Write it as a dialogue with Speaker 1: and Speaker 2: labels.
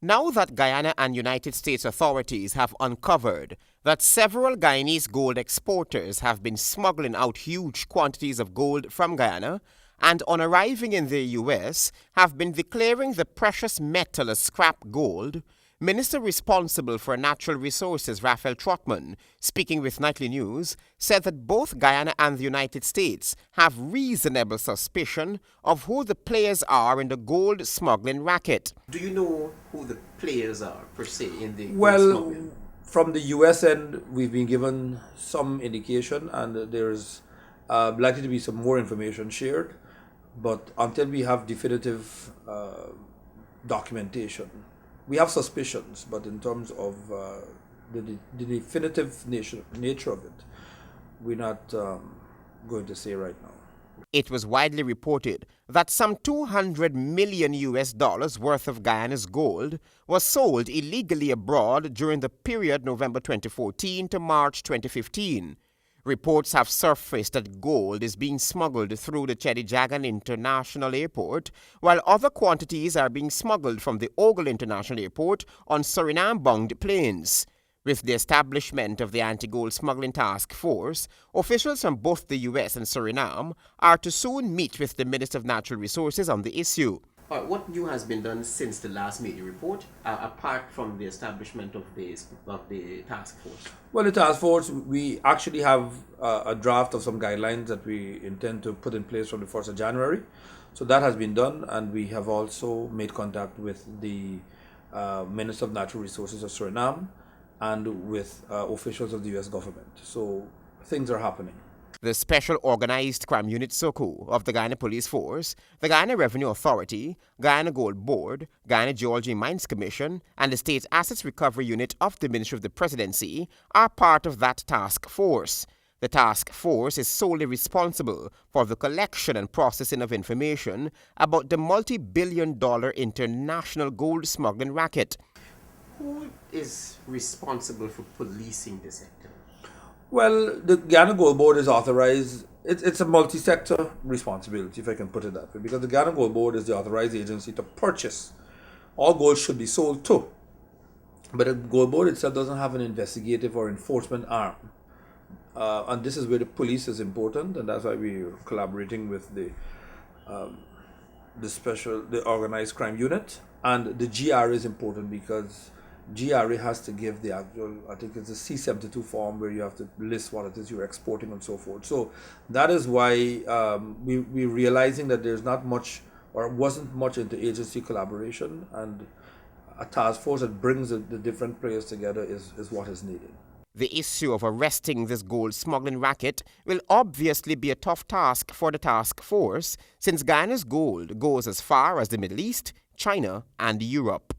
Speaker 1: Now that Guyana and United States authorities have uncovered that several Guyanese gold exporters have been smuggling out huge quantities of gold from Guyana and on arriving in the U.S. have been declaring the precious metal as scrap gold, Minister responsible for natural resources Raphael Trotman, speaking with Nightly News, said that both Guyana and the United States have reasonable suspicion of who the players are in the gold smuggling racket. Do you know who the players are, per se, in the gold smuggling?
Speaker 2: From the U.S. end, we've been given some indication, and there's likely to be some more information shared. But until we have definitive documentation, we have suspicions, but in terms of the definitive nature of it, we're not going to say right now.
Speaker 1: It was widely reported that some $200 million worth of Guyana's gold was sold illegally abroad during the period November 2014 to March 2015. Reports have surfaced that gold is being smuggled through the Chedijagan International Airport, while other quantities are being smuggled from the Ogle International Airport on Suriname-bound planes. With the establishment of the Anti-Gold Smuggling Task Force, officials from both the U.S. and Suriname are to soon meet with the Minister of Natural Resources on the issue. What new has been done since the last media report, apart from the establishment of the task force?
Speaker 2: Well, the task force, we actually have a draft of some guidelines that we intend to put in place from the 1st of January. So that has been done, and we have also made contact with the Minister of Natural Resources of Suriname and with officials of the U.S. government. So things are happening.
Speaker 1: The Special Organized Crime Unit SOCO of the Guyana Police Force, the Guyana Revenue Authority, Guyana Gold Board, Guyana Geology Mines Commission, and the State Assets Recovery Unit of the Ministry of the Presidency are part of that task force. The task force is solely responsible for the collection and processing of information about the multi-billion-dollar international gold smuggling racket. Who is responsible for policing the sector?
Speaker 2: Well, the Guyana Gold Board is authorized. It's a multi-sector responsibility, if I can put it that way, because the Guyana Gold Board is the authorized agency to purchase. All gold should be sold to. But the Gold Board itself doesn't have an investigative or enforcement arm. And this is where the police is important, and that's why we're collaborating with the Organized Crime Unit. And the GRA is important because GRA has to give the actual, I think it's a C-72 form where you have to list what it is you're exporting and so forth. So that is why we're realizing that there's not much or wasn't much interagency collaboration, and a task force that brings the different players together is what is needed.
Speaker 1: The issue of arresting this gold smuggling racket will obviously be a tough task for the task force, since Guyana's gold goes as far as the Middle East, China, and Europe.